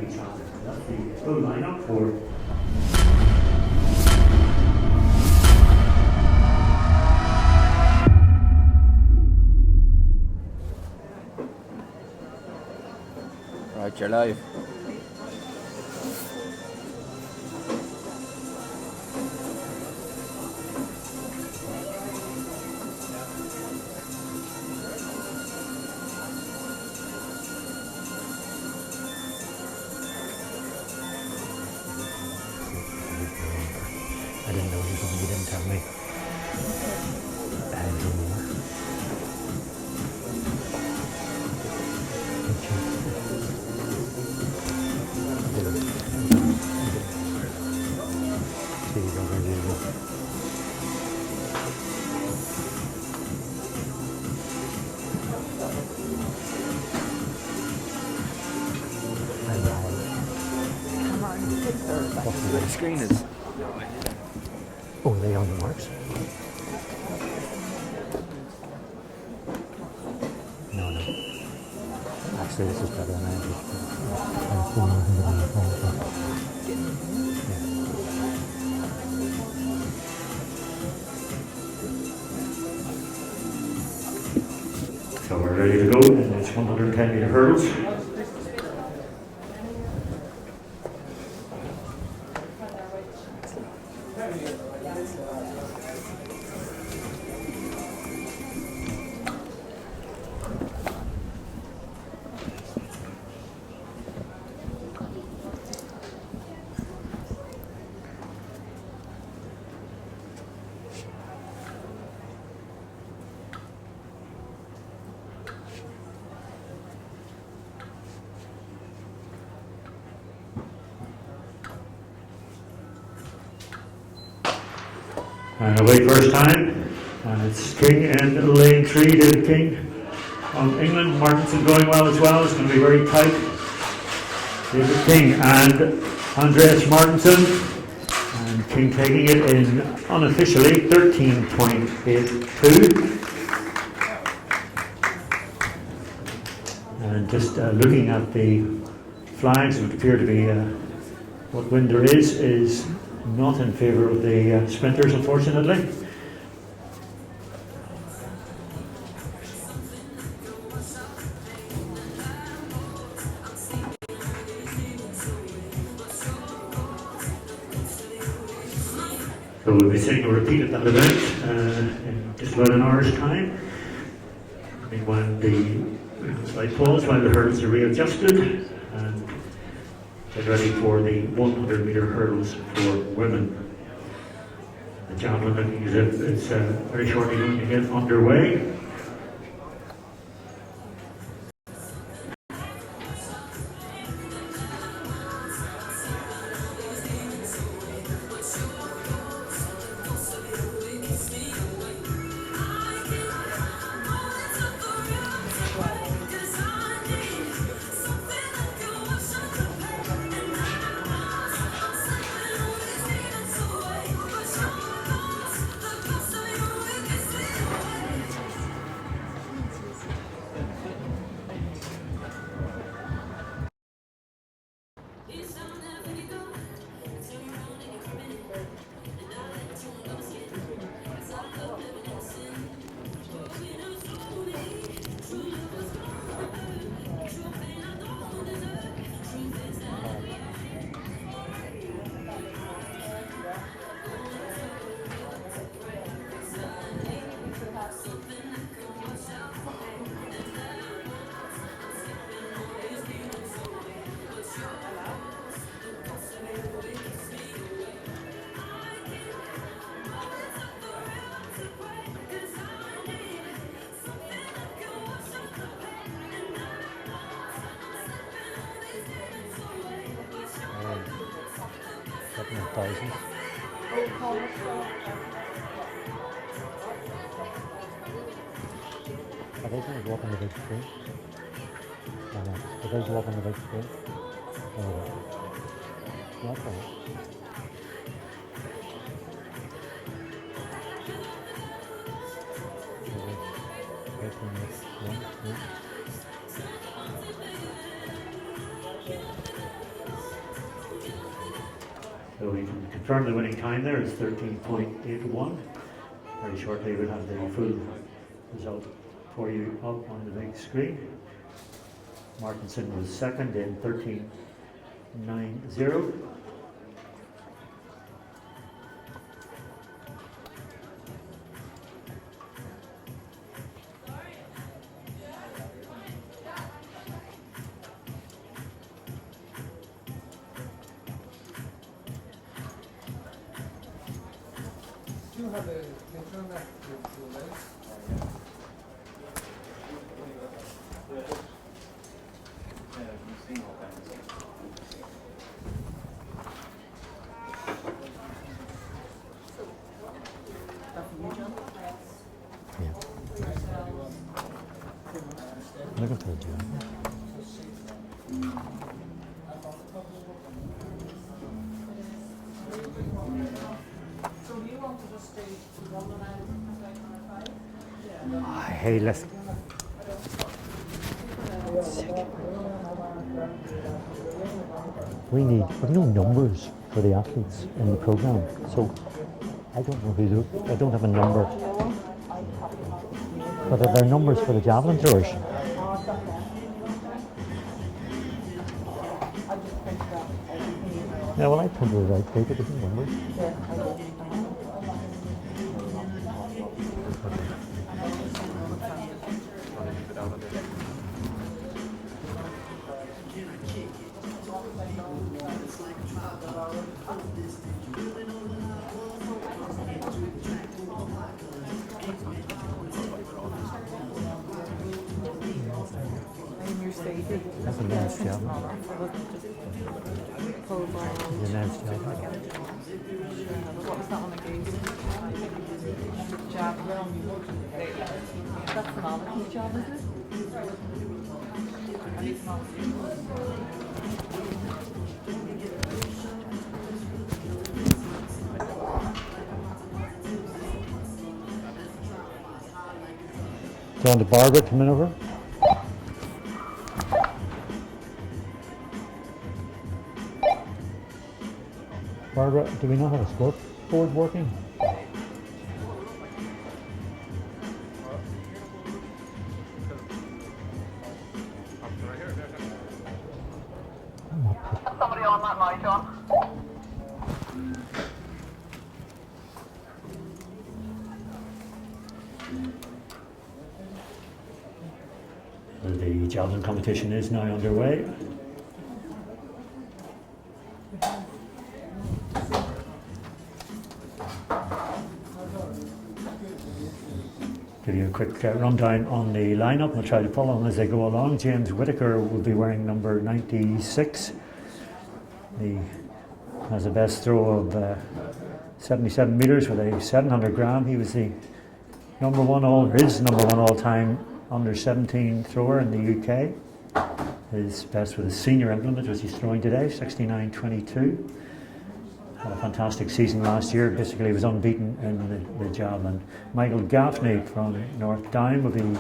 each other. That's the full lineup for Right, you're live. I didn't know he was going to get in, tell me. The screen is. Oh, they on the marks? No. Actually, this is better than I did. I'm pulling everything on the phone. So we're ready to go, and it's 110 meter hurdles. And away first time, and it's King in lane 3, David King from England. Martinson going well as well, it's going to be very tight. David King and Andreas Martinson, and King taking it in unofficially 13.82. And just looking at the flags, it would appear to be what wind there is not in favour of the sprinters, unfortunately. So we'll be seeing a repeat of that event in just about an hour's time. When the light falls, while the hurdles are readjusted, and get ready for the 100 metre hurdles for women. The javelin looking as if it's very shortly going to get underway. Thousands. Are those guys walking the big screen? No. Are those walking the big screen? Oh, that's all right. So we can confirm the winning time there is 13.81. Very shortly we'll have the full result for you up on the big screen. Martinson was second in 13.90. Do you have a internet link? Look at that, John. So do you want to just stay one and Hey, let's. We need numbers for the athletes in the program. So I don't know who. I don't have a number. But are there numbers for the javelin throwers? Yeah, well, I printed it out. Take it as numbers. That's a nice javelin. It's a nice javelin. what was that on again? Javelin. That's an Anakin's job, is it? I need some Do you want the Barbara coming over? Barbara, do we not have a scoreboard working? somebody on that now, John. The javelin competition is now underway. Give you a quick rundown on the lineup. We'll try to follow them as they go along. James Whitaker will be wearing number 96. He has a best throw of 77 metres with a 700 gram. He was the number one all-time under 17 thrower in the UK. His best with his senior implement, which he's throwing today, 69.22. Had a fantastic season last year. Basically, he was unbeaten in the javelin. Michael Gaffney from North Down will be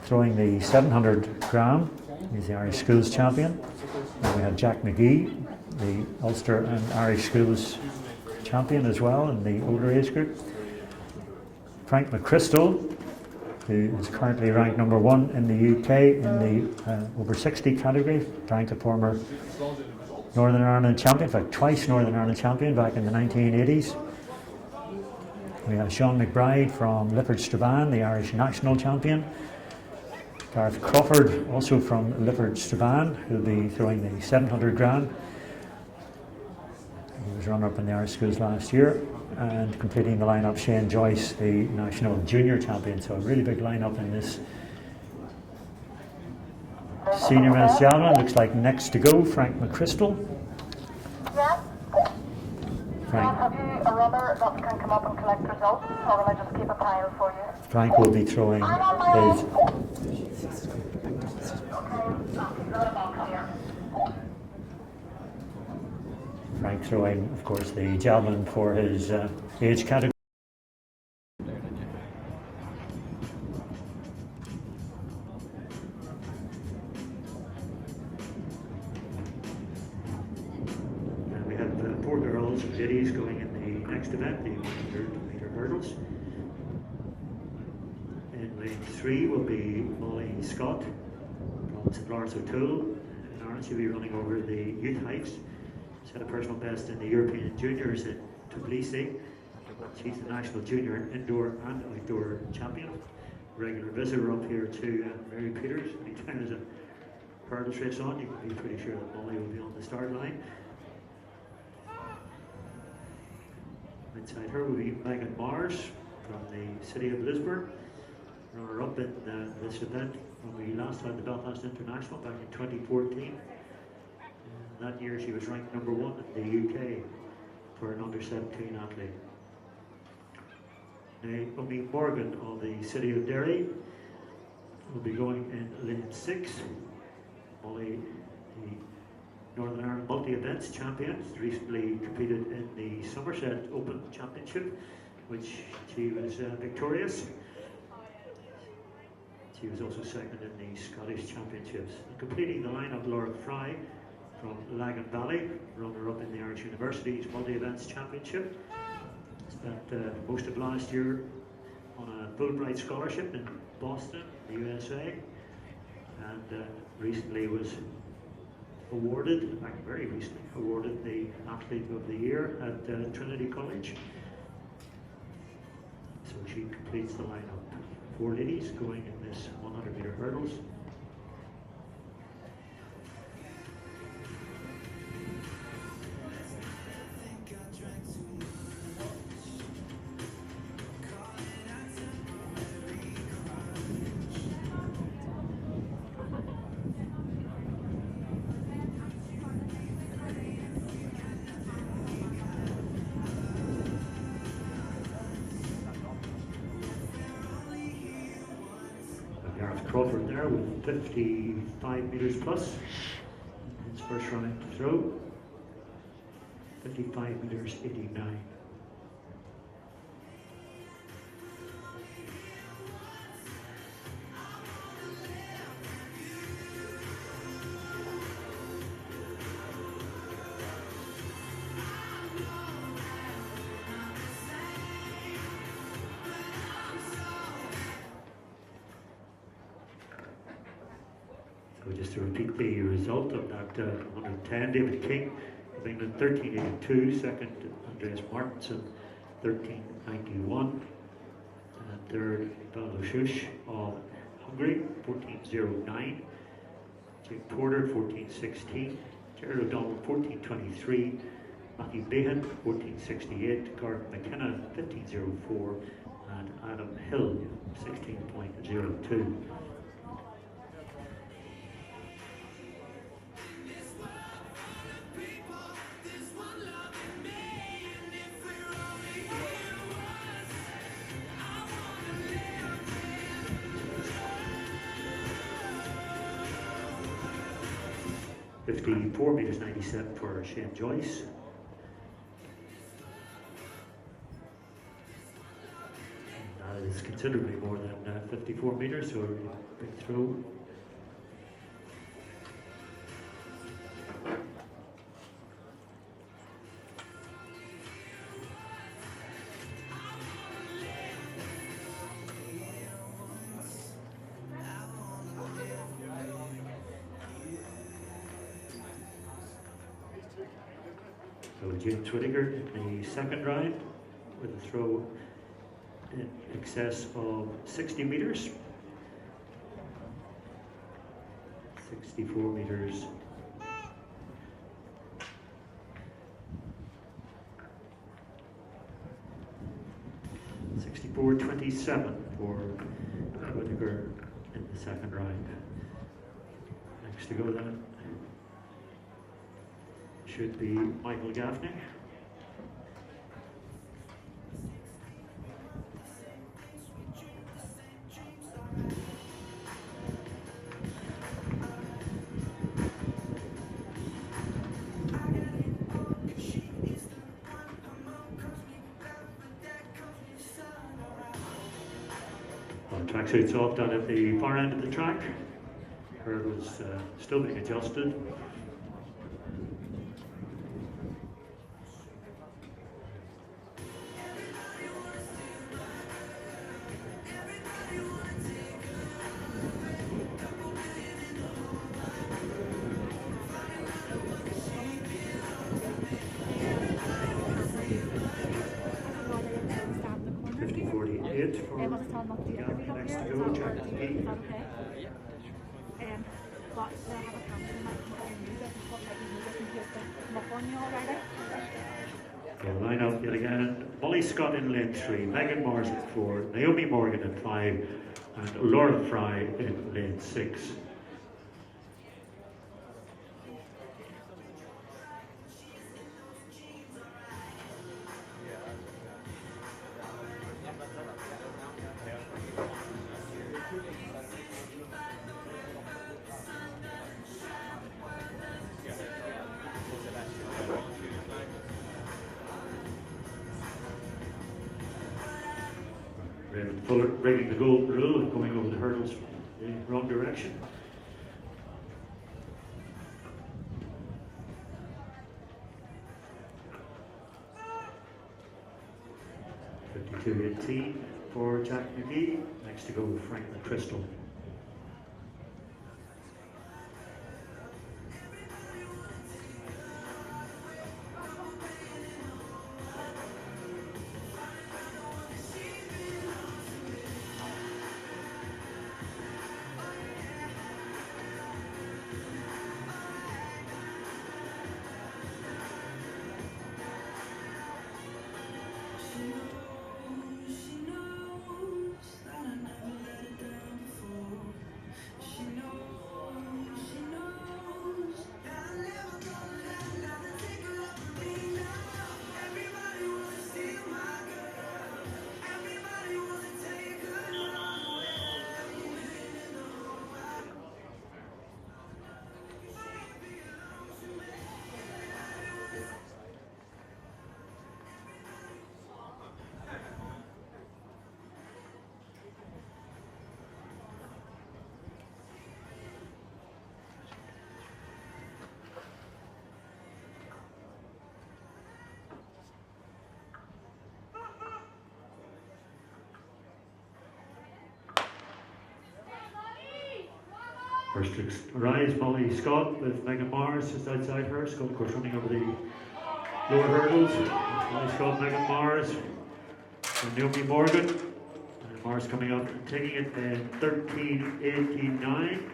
throwing the 700 gram. He's the Irish Schools champion. And we have Jack McGee, the Ulster and Irish Schools champion as well in the older age group. Frank McChrystal, who is currently ranked number one in the UK in the over 60 category. Frank, a former Northern Ireland champion, in fact twice Northern Ireland champion back in the 1980s. We have Sean McBride from Lifford Strabane, the Irish national champion. Gareth Crawford, also from Lifford Strabane, who will be throwing the 700 gram. He was runner-up in the Irish Schools last year. And completing the lineup, Shane Joyce, the national junior champion. So a really big lineup in this senior men's javelin. Looks like next to go, Frank McChrystal. Yeah. Frank, Have you a runner that can come up and collect results, or will I just keep a pile for you? Frank will be throwing his. Frank throwing, of course, the javelin for his age category. And we have four girls results of ladies going in the next event, the 100-meter hurdles. In lane 3 will be Molly Scott from St. Lawrence O'Toole in Ireland. She'll be running over the youth heights. Set a personal best in the European Juniors in Tbilisi. She's the national junior indoor and outdoor champion. Regular visitor up here to Mary Peters. Anytime there's a hurdles race on, you can be pretty sure that Molly will be on the start line. Inside her will be Megan Mars from the city of Lisburn. Runner-up in this event when we last had the Belfast International back in 2014. And that year she was ranked number 1 in the UK for an under-17 athlete. Naomi Morgan of the city of Derry will be going in lane 6. Molly, the Northern Ireland multi-events champion, recently competed in the Somerset Open Championship, which she was victorious. She was also second in the Scottish Championships. And completing the lineup, Laura Fry from Lagan Valley, runner-up in the Irish University's multi-events championship. Spent most of last year on a Fulbright scholarship in Boston, the USA, and recently was awarded, in fact very recently, awarded the Athlete of the Year at Trinity College. So she completes the lineup. 4 ladies going in this 100-meter hurdles. Crawford there with 55 metres plus in his first round throw. 55 metres 89. So just to repeat the result of that 110, David King of England 13.82, second Andreas Martinson 13.91, and third Baloshush of Hungary 14.09, Jake Porter 14.16, Jared O'Donnell 14.23, Matthew Behan 14.68, Gordon McKenna 15.04, and Adam Hill 16.02. .54 metres 97 for Shane Joyce. And that is considerably more than 54 metres, so big throw. So James Whittaker in the second round with a throw in excess of 60 metres. 64 metres. .27 for Whittaker in the second round. Next to go then should be Michael Gaffney. Tracksuit's off down at the far end of the track. Herd was still being adjusted. I'll just tell them not to do interviews up Next here. to Is go, that, Jack is that McGee. okay? But they'll have a camera that might come and use it and put like just in case they come up on you already. Okay, line up yet again. Molly Scott in lane 3, Megan Morris at 4, Naomi Morgan at 5, and Laura Fry in lane 6. Raymond Fuller breaking the golden rule and going over the hurdles in the wrong direction. .52.18 for Jack McGee. Next to go, Frank McChrystal. First to rise, Molly Scott with Megan Mars just outside her. Scott, of course, running over the lower hurdles. Molly Scott, Megan Mars, and Naomi Morgan. And Mars coming up and taking it in 13.89.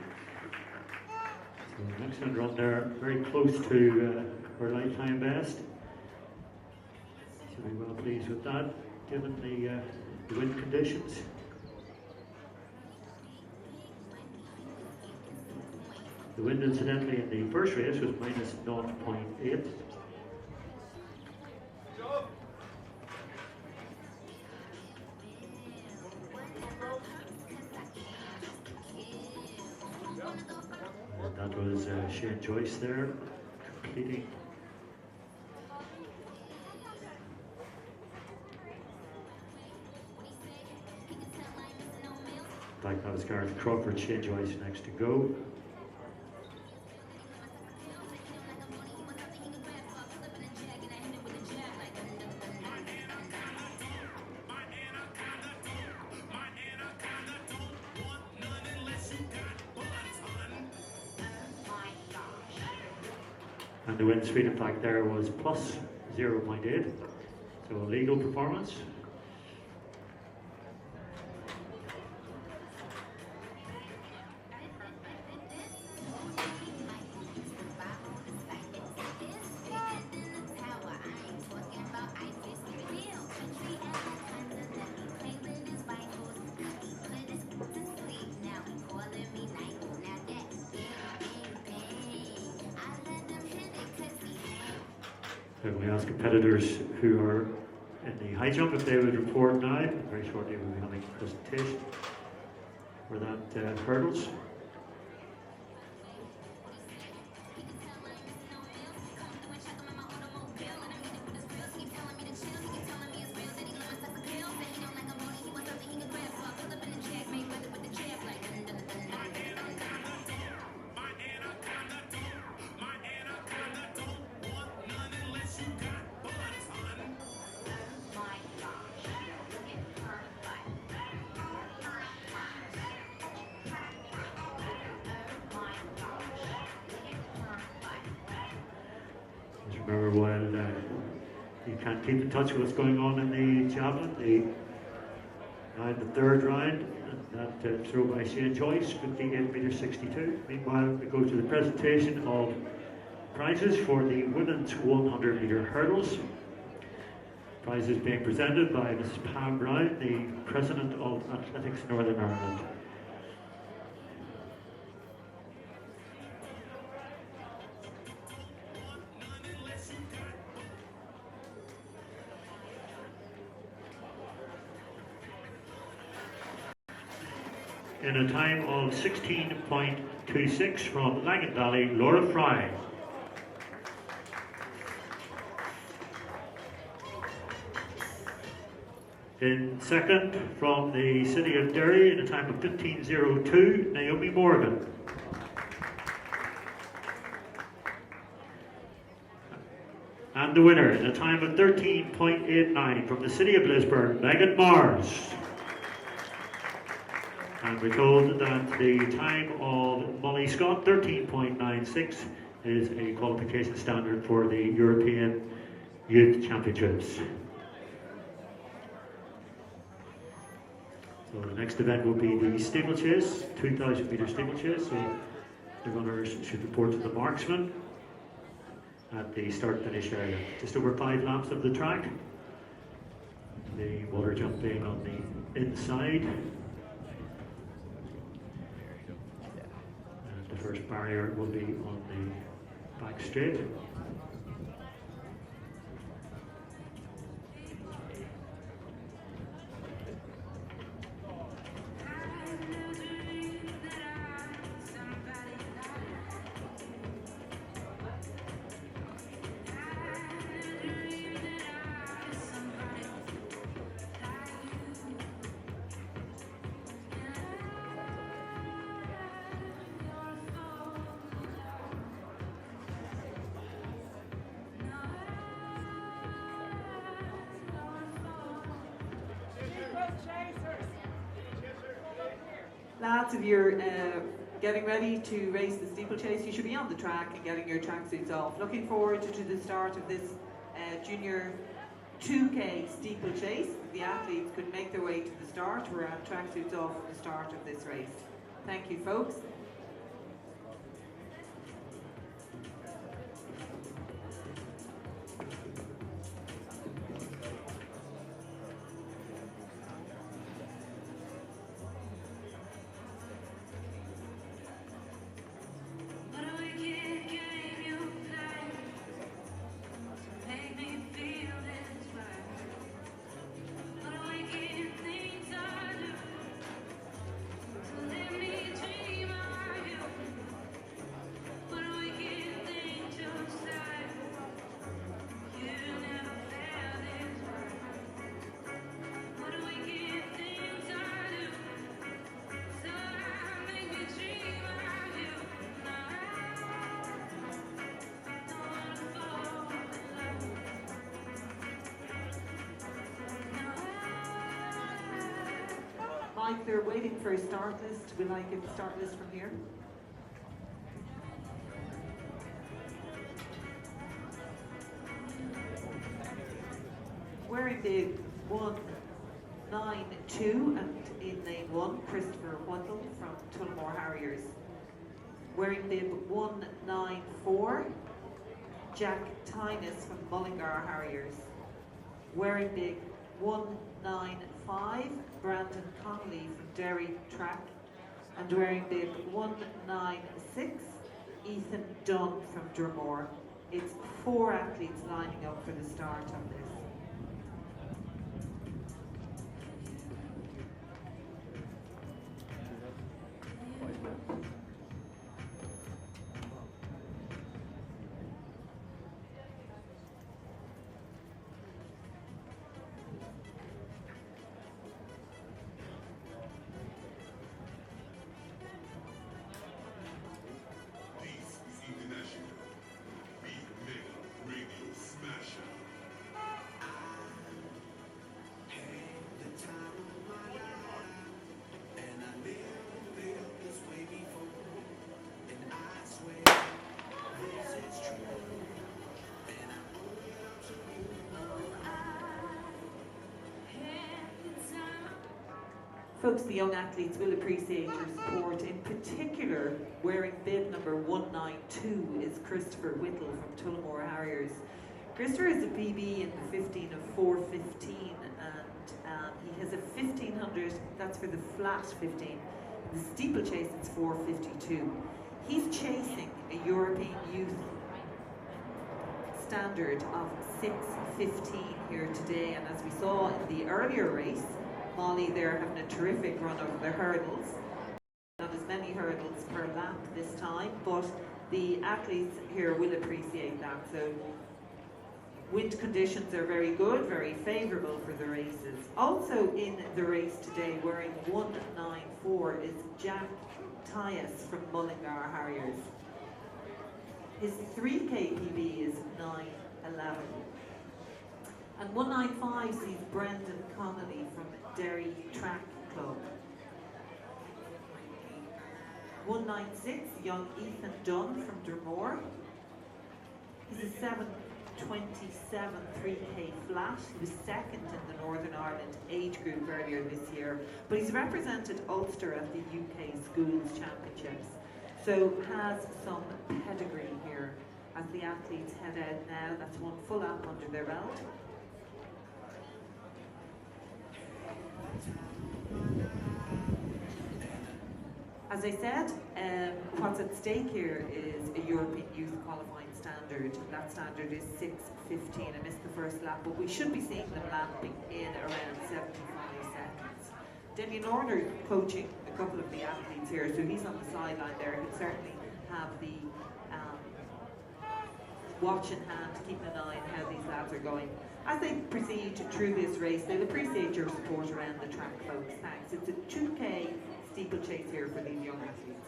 So an excellent run there, very close to her lifetime best. So we're well pleased with that, given the wind conditions. The wind, incidentally, in the first race was minus 0.8. And that was Shane Joyce there, completing. In fact, that was Gareth Crawford, Shane Joyce next to go. And the wind speed, in fact, there was plus 0.8, so a legal performance. So we ask competitors who are in the high jump if they would report now. Very shortly we'll be having a presentation for that hurdles. Remember, while you can't keep in touch with what's going on in the javelin, the And the third round, that throw by Shane Joyce, 58 metres 62. Meanwhile, we go to the presentation of prizes for the women's 100 metre hurdles. Prizes being presented by Mrs. Pam Brown, the President of Athletics Northern Ireland. In a time of 16.26 from Lagan Valley, Laura Fry. In second, from the city of Derry, in a time of 15.02, Naomi Morgan. And the winner, in a time of 13.89, from the city of Lisburn, Megan Mars. And we're told that the time of Molly Scott, 13.96, is a qualification standard for the European Youth Championships. So the next event will be the steeplechase, 2,000 metre steeplechase. So the runners should report to the marksman at the start-finish area. Just over 5 laps of the track. The water jump being on the inside. And the first barrier will be on the back straight. Lads, if you're getting ready to race the steeplechase, you should be on the track and getting your tracksuits off. Looking forward to the start of this junior 2K steeplechase. The athletes could make their way to the start. We're at tracksuits off at the start of this race. Thank you, folks. Mike, they're waiting for a start list. Will I get the start list from here? Wearing the 192 and in lane 1, Christopher Wendell from Tullamore Harriers. Wearing bib 194, Jack Tynus from Mullingar Harriers. Wearing bib 195, Brandon Connolly from Derry Track. And wearing bib 196, Ethan Dunn from Drumore. It's 4 athletes lining up for the start of this. This is International Big Mega Radio Smasher. Folks, the young athletes will appreciate your support. In particular, wearing bib number 192 is Christopher Whittle from Tullamore Harriers. Christopher is a PB in the 15 of 4:15, and he has a 1500, that's for the flat 15. The steeplechase is 4:52. He's chasing a European youth standard of 6:15 here today, and as we saw in the earlier race, Molly there having a terrific run over the hurdles. Not as many hurdles per lap this time, but the athletes here will appreciate that. So wind conditions are very good, very favourable for the races. Also in the race today, wearing 194 is Jack Tyus from Mullingar Harriers. His 3K PB is 9:11. And 195 sees Brendan Connolly from Derry Track Club. 196, young Ethan Dunn from Dromore. He's a 7:27 3K flat. He was second in the Northern Ireland age group earlier this year, but he's represented Ulster at the UK Schools Championships, so has some pedigree here as the athletes head out now. That's one full lap under their belt. As I said, what's at stake here is a European Youth Qualifying standard. That standard is 6:15. I missed the first lap, but we should be seeing them lapping in around 75 seconds. Damien Lorner coaching a couple of the athletes here, so he's on the sideline there. He'll certainly have the watch in hand, keeping an eye on how these lads are going. As they proceed through this race, they'll appreciate your support around the track, folks. Thanks. It's a 2K steeplechase here for these young athletes.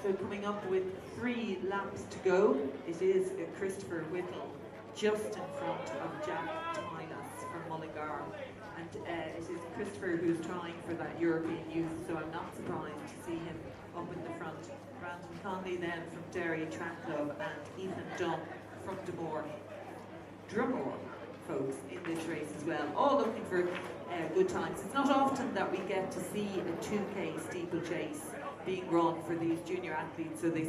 So coming up with 3 laps to go, it is Christopher Whittle just in front of Jack Tylas from Mullingar. And it is Christopher who's trying for that European youth, so I'm not surprised to see him up in the front. Brandon Conley then from Derry Track Club and Ethan Dunn from Dromore, folks, in this race as well. All looking for good times. It's not often that we get to see a 2K steeplechase being run for these junior athletes, so they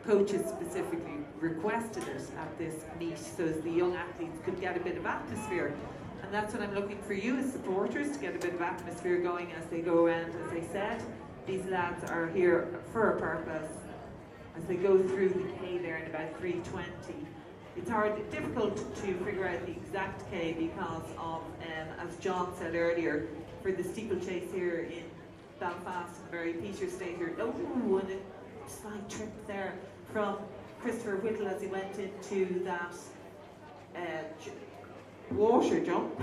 coaches specifically requested it at this meet so as the young athletes could get a bit of atmosphere. And that's what I'm looking for you as supporters, to get a bit of atmosphere going as they go around. As I said, these lads are here for a purpose. As they go through the K there in about 3:20, it's difficult to figure out the exact K because of, as John said earlier, for the steeplechase here in Belfast and Mary Peter stayed here. Oh, and a slight trip there from Christopher Whittle as he went into that water jump.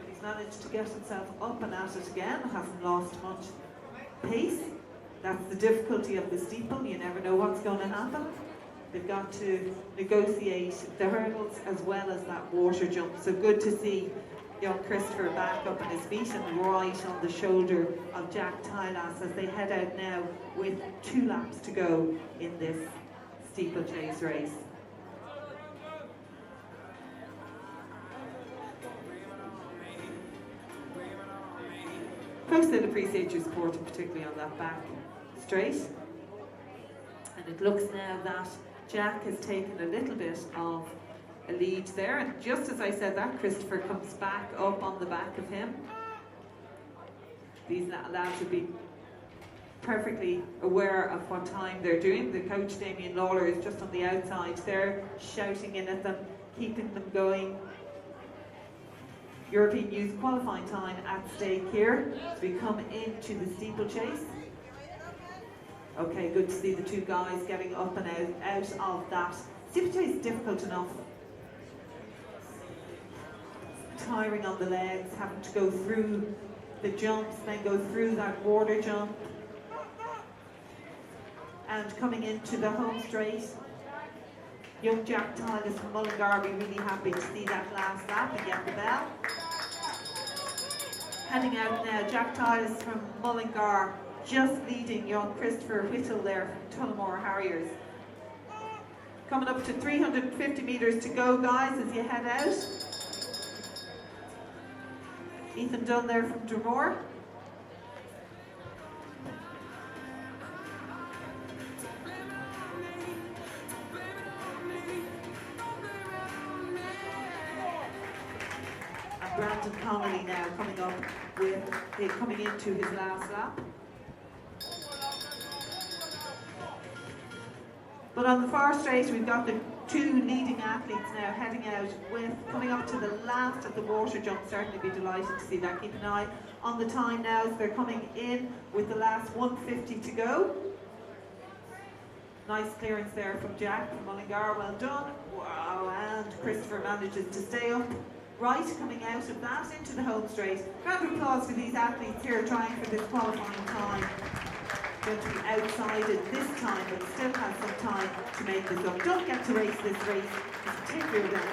He's managed to get himself up and at it again, hasn't lost much pace. That's the difficulty of the steeple, you never know what's going to happen. They've got to negotiate the hurdles as well as that water jump. So good to see young Christopher back up on his feet and right on the shoulder of Jack Tylas as they head out now with 2 laps to go in this steeplechase race. Folks, they'll appreciate your support, and particularly on that back straight. And it looks now that Jack has taken a little bit of a lead there, and just as I said that, Christopher comes back up on the back of him. These lads would be perfectly aware of what time they're doing. The coach, Damien Lawler, is just on the outside there, shouting in at them, keeping them going. European Youth Qualifying time at stake here as we come into the steeplechase. Okay, good to see the 2 guys getting up and out of that. Steeplechase is difficult enough. Tiring on the legs, having to go through the jumps, then go through that water jump. And coming into the home straight, young Jack Tyler from Mullingar will be really happy to see that last lap and get the bell. Heading out now, Jack Tyler from Mullingar, just leading young Christopher Whittle there from Tullamore Harriers. Coming up to 350 metres to go, guys, as you head out. Ethan Dunn there from Dromore. And Brandon Connolly now coming into his last lap. But on the far straight, we've got the two leading athletes now heading out coming up to the last of the water jump. Certainly be delighted to see that. Keep an eye on the time now as they're coming in with the last 150 to go. Nice clearance there from Jack from Mullingar, well done. Wow, and Christopher manages to stay up right coming out of that into the home straight. Round of applause for these athletes here trying for this qualifying time. Going to be outside it this time, but still has some time to make this up. Don't get to race this race, it's a 10-year event.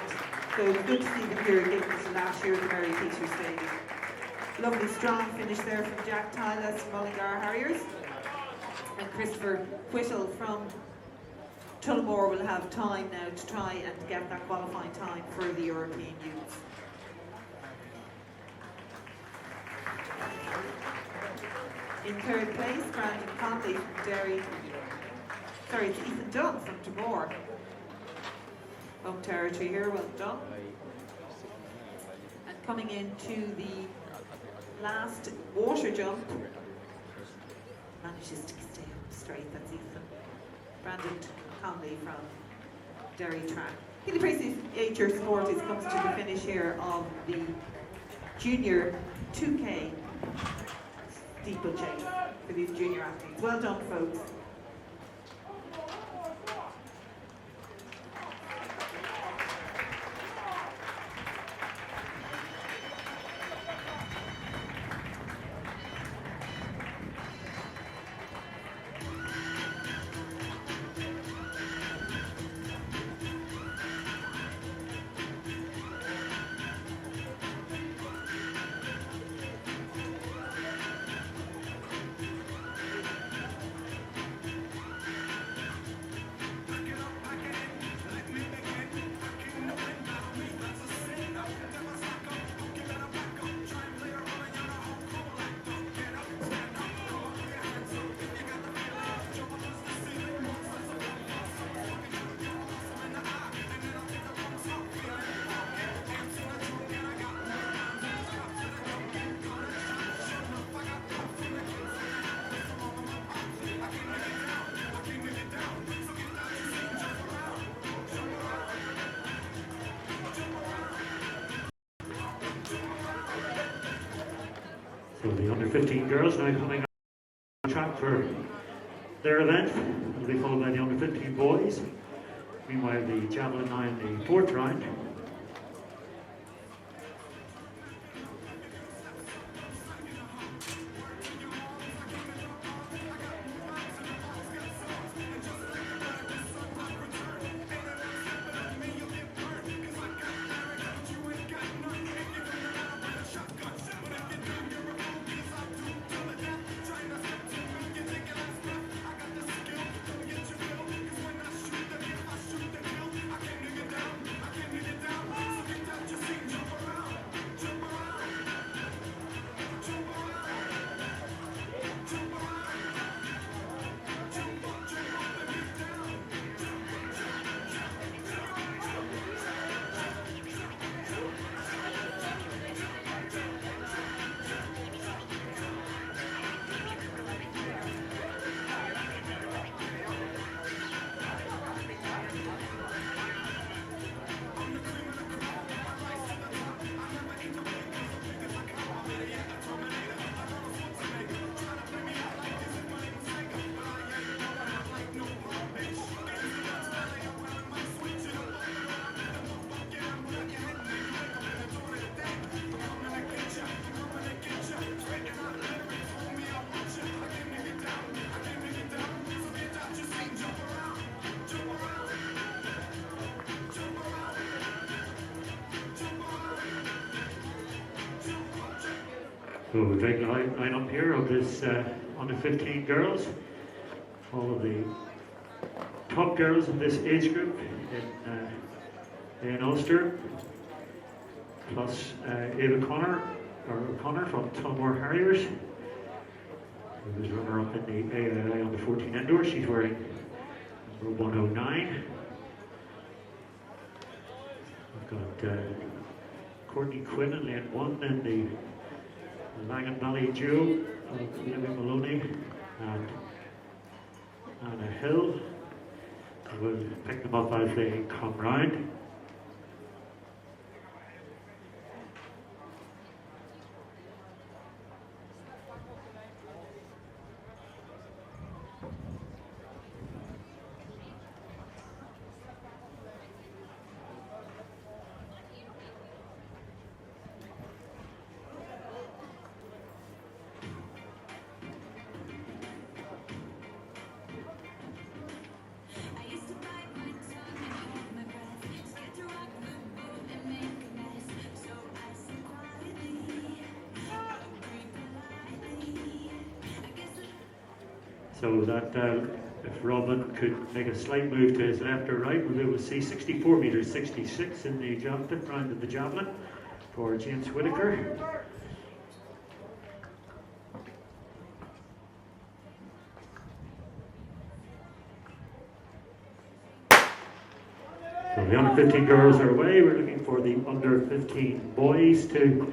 So it's good to see them here given to last year at the Mary Peters Stadium. Lovely strong finish there from Jack Tyler from Mullingar Harriers. And Christopher Whittle from Tullamore will have time now to try and get that qualifying time for the European youths. In third place, Brandon Conley from Derry. Sorry, it's Ethan Dunn from Dromore. Home territory here, well done. And coming into the last water jump, manages to stay up straight, that's Ethan. Brandon Conley from Derry Track. Really appreciate your support as it comes to the finish here of the Junior 2K steeplechase for these junior athletes. Well done, folks. So the under 15 girls now coming on track for their event. It'll be followed by the under 15 boys. Meanwhile, the javelin now in the fourth round. So we've taken a line up here of this under 15 girls. All of the top girls in this age group in Ulster, plus Ava O'Connor from Tullamore Harriers, who was runner-up in the AII under 14 indoor. She's wearing number 109. We've got Courtney Quinn in lane 1 in the Langan Valley duo of Libby Maloney and Anna Hill. We'll pick them up as they come round. So that if Robin could make a slight move to his left or right, we'll be able to see 64 metres 66 in the fifth round of the javelin for James Whitaker. So the under 15 girls are away. We're looking for the under 15 boys to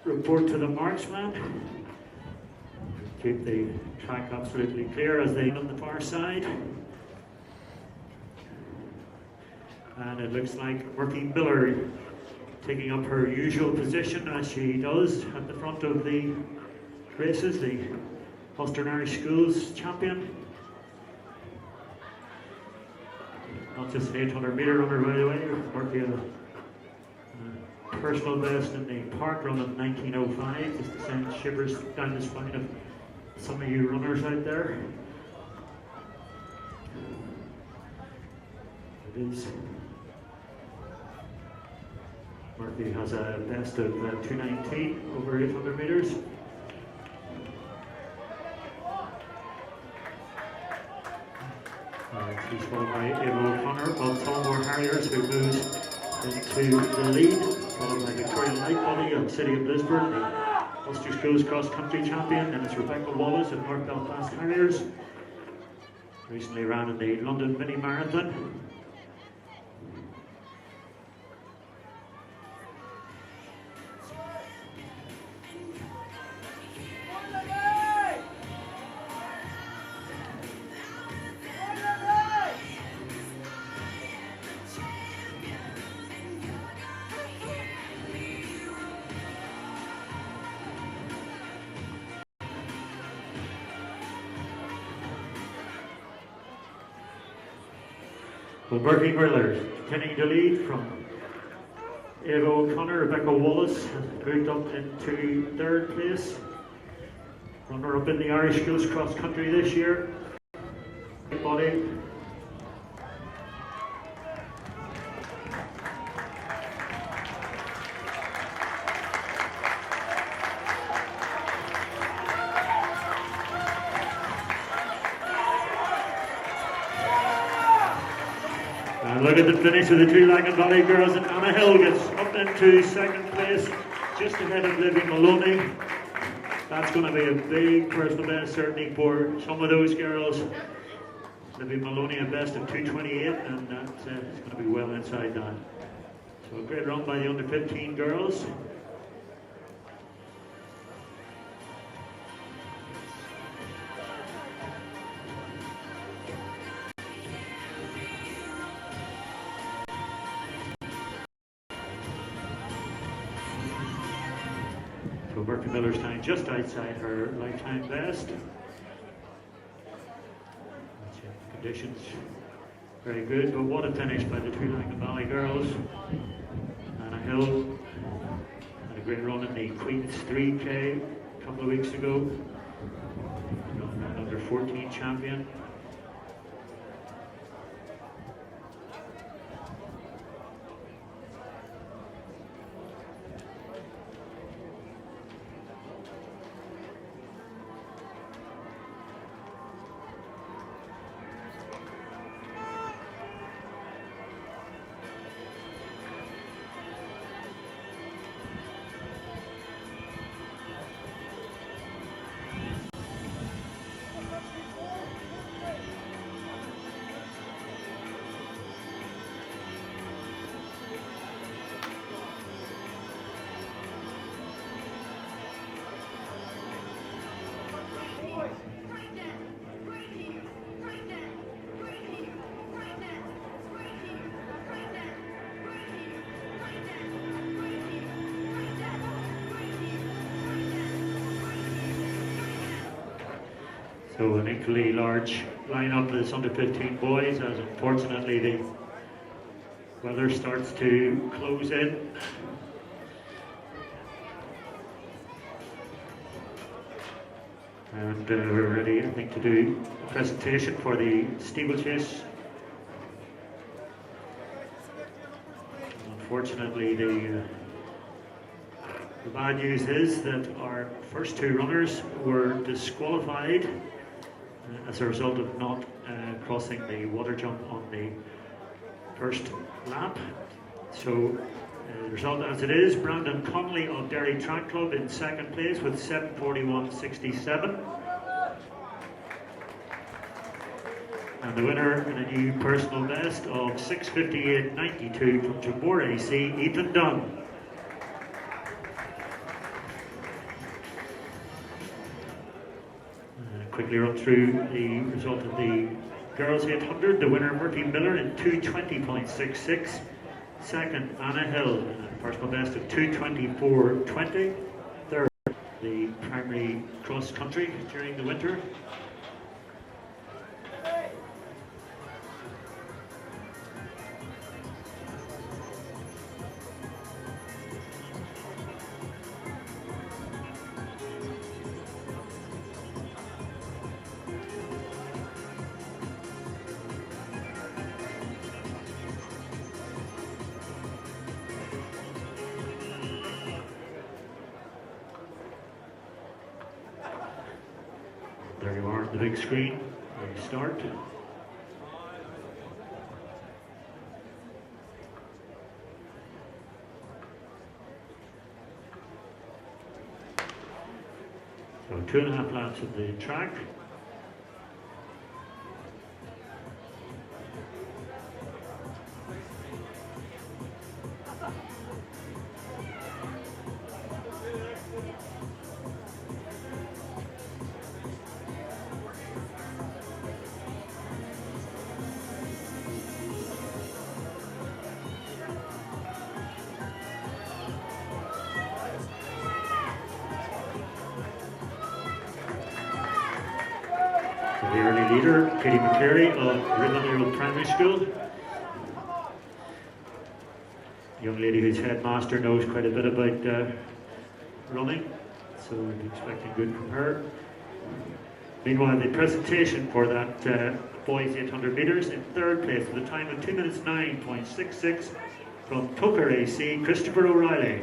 report to the marksman. Keep the track absolutely clear as they on the far side. And it looks like Murphy Miller taking up her usual position as she does at the front of the races, the Ulster Irish Schools champion. Not just an 800 metre runner, by the way. Murphy a personal best in the park run of 1905, just to send shivers down the spine of some of you runners out there. It is. Murphy has a best of 219 over 800 metres. She's followed by Ava O'Connor of Tullamore Harriers, who moves into the lead, followed by Victoria Lightbody of City of Lisburn, the Ulster Schools Cross Country Champion, and it's Rebecca Wallace of North Belfast Harriers. Recently ran in the London Mini Marathon. Well, Bertie Griller continuing to lead from Ava O'Connor. Rebecca Wallace has moved up into third place. Runner up in the Irish Schools Cross Country this year. Body. And look at the finish of the two Langan Valley girls, and Anna Hill gets up into second place, just ahead of Libby Maloney. That's going to be a big personal best, certainly for some of those girls. Libby Maloney a best of 2:28, and that's going to be well inside that. So a great run by the under 15 girls. So Murphy Miller's time just outside her lifetime best. Conditions very good, but what a finish by the two Langan Valley girls. Anna Hill had a great run in the Queen's 3K a couple of weeks ago. Under 14 champion. So an equally large lineup as under 15 boys, as unfortunately the weather starts to close in. And we're ready, I think, to do a presentation for the steeplechase. Unfortunately, the bad news is that our first two runners were disqualified as a result of not crossing the water jump on the first lap. So the result as it is, Brandon Connolly of Derry Track Club in second place with 7:41.67. And the winner in a new personal best of 6:58.92 from Jamor AC, Ethan Dunn. Quickly run through the result of the girls 800. The winner, Murphy Miller, in 2:20.66. Second, Anna Hill, in a personal best of 2:24.20. Third, the primary cross country during the winter. There you are on the big screen. We start. So 2.5 laps of the track. The early leader, Katie McCleary of Ribbon Primary School. A young lady whose headmaster knows quite a bit about running, so we'd be expecting good from her. Meanwhile, the presentation for that boys 800 metres in third place with a time of 2 minutes 9.66 from Tucker AC, Christopher O'Reilly.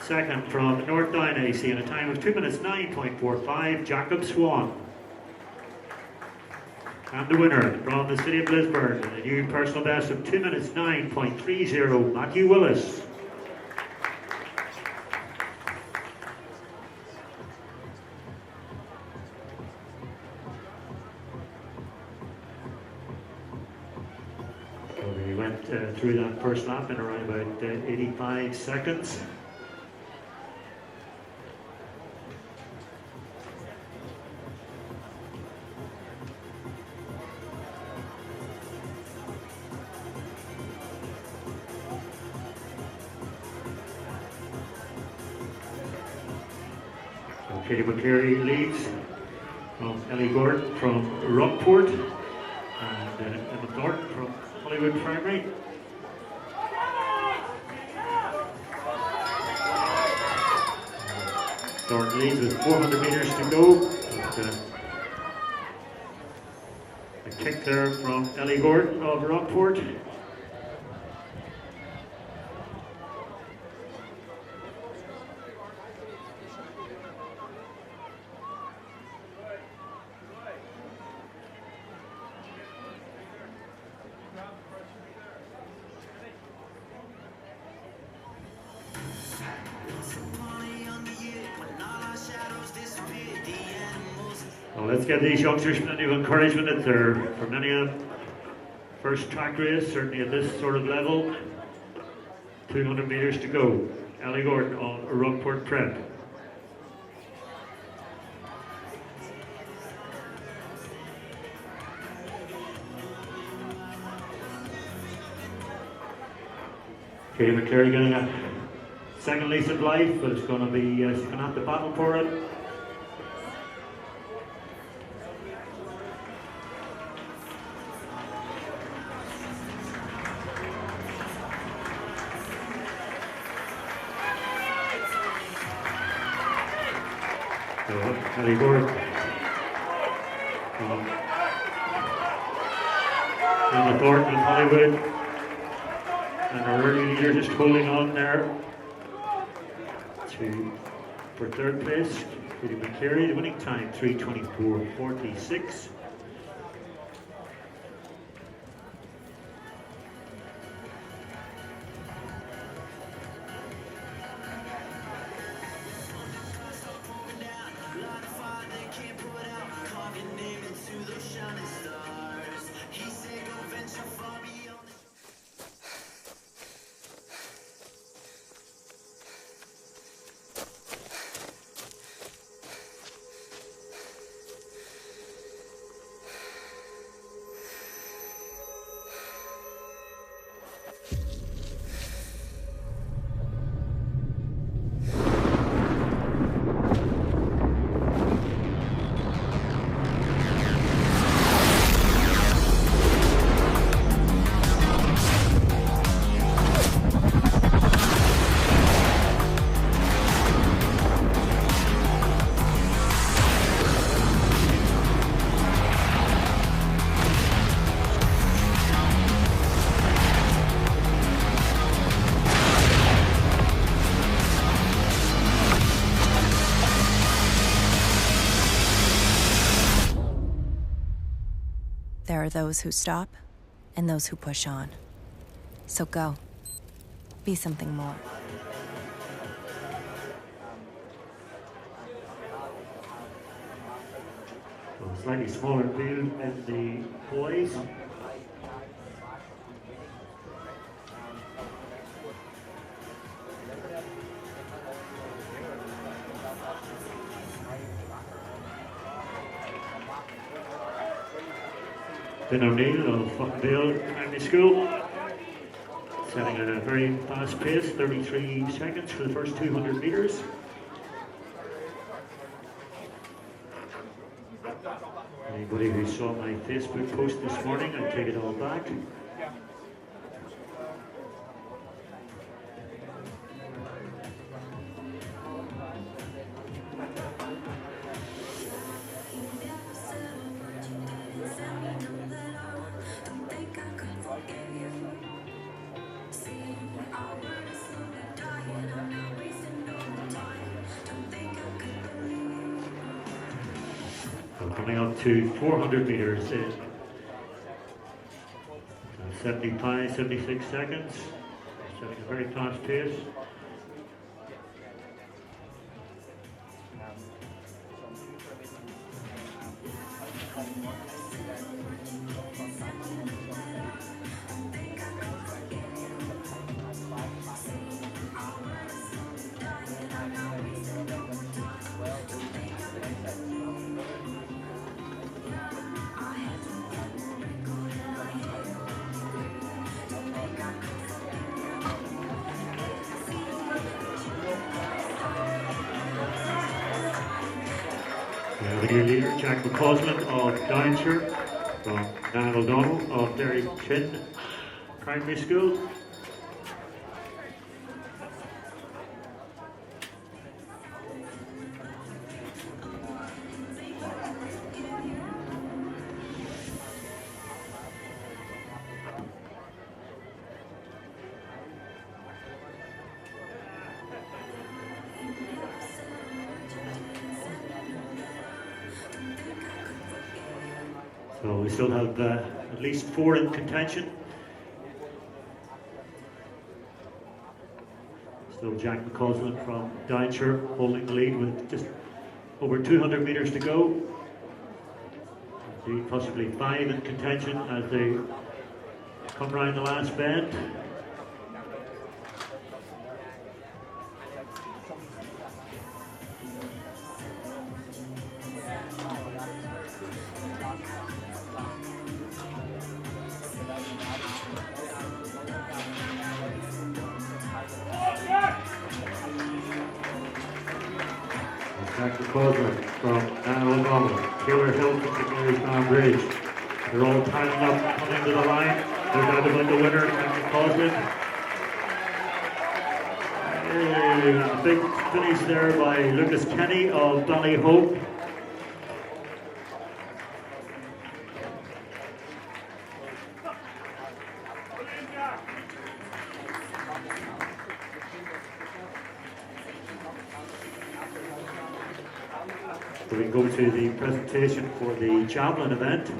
Second from North Down AC in a time of 2 minutes 9.45, Jacob Swan. And the winner from the city of Lisburn in a new personal best of 2 minutes 9.30, Matthew Willis. So we went through that first lap in around about 85 seconds. Katie McCleary leads from Ellie Gordon from Rockport and Emma Thornton from Hollywood Primary. Thornton leads with 400 metres to go. And, a kick there from Ellie Gordon of Rockport. Well, let's give these youngsters plenty of encouragement. It's for many of them, first track race, certainly at this sort of level. 200 metres to go. Ellie Gordon on Rockport Prep. Katie McCleary getting a second lease of life, but it's going to be, she's going to have to battle for it. So, Kelly Gord from Emma Thornton in Hollywood, and our early leader just holding on there for third place. Katie McCary, the winning time 3:24.46. There are those who stop and those who push on. So go. Be something more. So slightly smaller field in the boys. Ben O'Neill of Fuckville Primary School, setting at a very fast pace, 33 seconds for the first 200 metres. Anybody who saw my Facebook post this morning, I take it all back. Coming up to 400 metres in 75, 76 seconds, setting a very fast pace. The new leader, Jack McCausland of Downshire, from Dan O'Donnell of Derry Chin Primary School. So we still have at least 4 in contention. Still Jack McCausland from Downshire holding the lead with just over 200 metres to go. Indeed, possibly 5 in contention as they come round the last bend. Dr. Cosman from Alabama, Taylor Hill from St. Mary's Farm Bridge. They're all tying up, coming to the line. They're going to win the winner, Dr. Cosman. A big finish there by Lucas Kenny of Ballyhope. So we go to the presentation for the javelin event.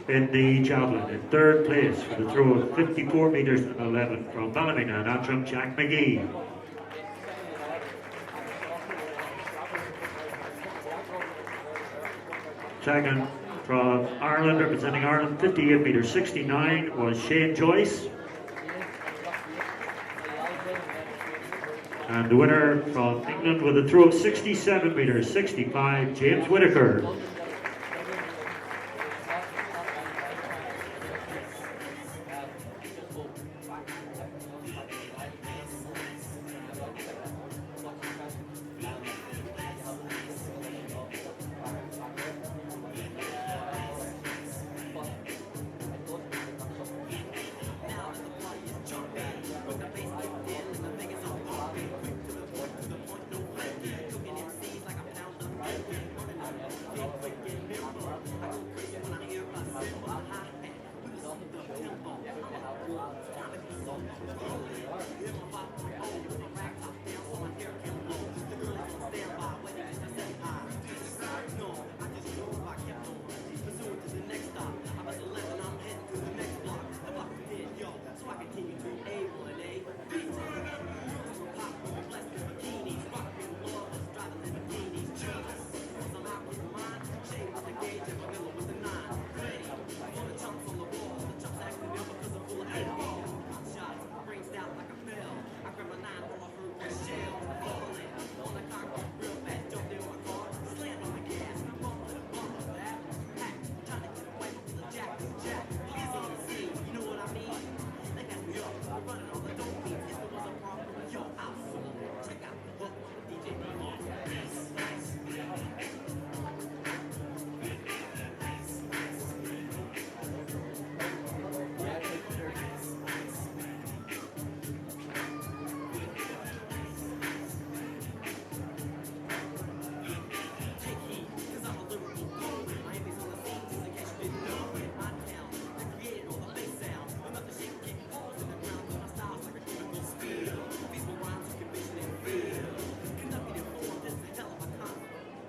In the javelin, in third place for the throw of 54 metres and 11 from Ballymena, Antrim, Jack McGee. Second from Ireland, representing Ireland, 58 metres 69 was Shane Joyce. And the winner from England with a throw of 67 metres 65, James Whitaker.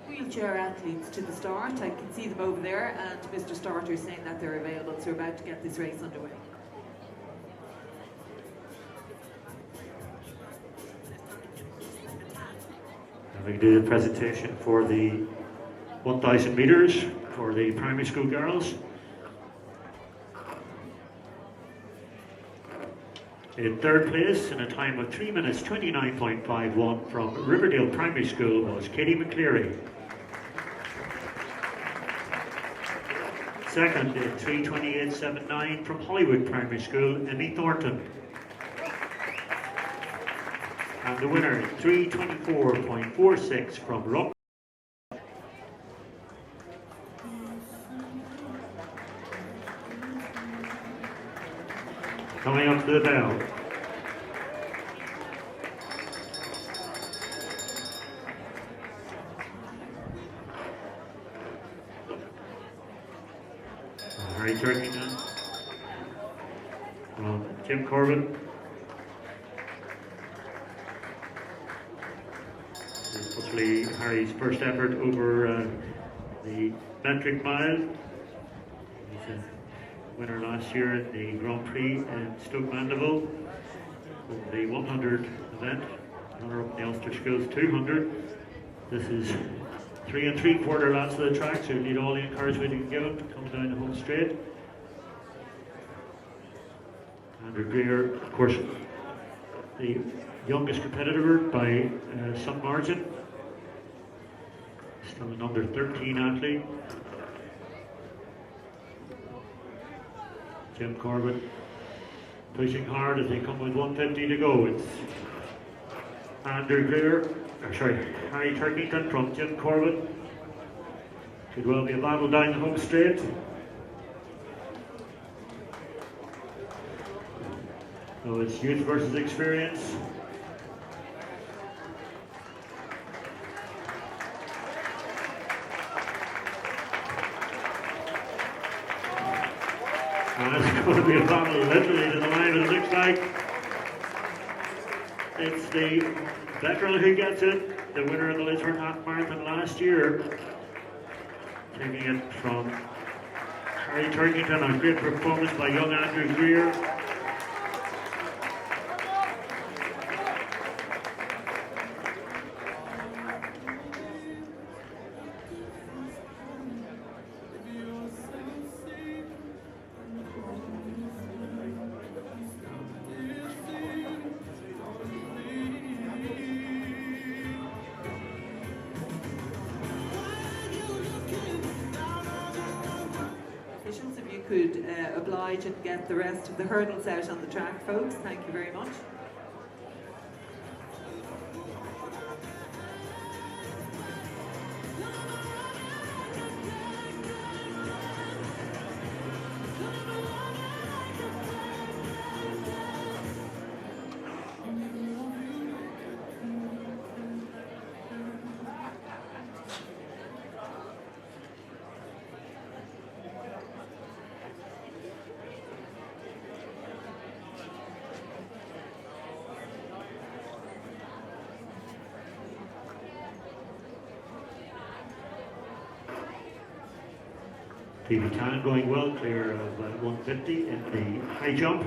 Wheelchair athletes to the start. I can see them over there, and Mr. Starter saying that they're available, so we're about to get this race underway. And we do the presentation for the 1,000 metres for the primary school girls. In third place, in a time of 3 minutes 29.51 from Riverdale Primary School, was Katie McCleary. Second, in 3:28.79 from Hollywood Primary School, Emmy Thornton. And the winner, 3:24.46 from Rock. Coming up to the bell. Harry Turkington from Jim Corbin. Hopefully Harry's first effort over the metric mile. He's winner last year in the Grand Prix in Stoke Mandeville, the 100 event, runner up in the Ulster Schools 200. This is 3 3/4 laps of the track, so you need all the encouragement you can give him to come down the home straight. Andrew Greer, of course, the youngest competitor by some margin. Still an under 13 athlete. Jim Corbett pushing hard as they come with 150 to go. It's Andrew Greer, Harry Turkington from Jim Corbett. Could well be a battle down the home straight. So it's youth versus experience. And it's going to be a battle literally to the line, it looks like. It's the veteran who gets it, the winner of the Lisburn Half Marathon last year. Taking it from Harry Turkington, a great performance by young Andrew Greer. If you could oblige and get the rest of the hurdles out on the track, folks. Thank you very much. Stevie Tan going well, clear of 150 in the high jump.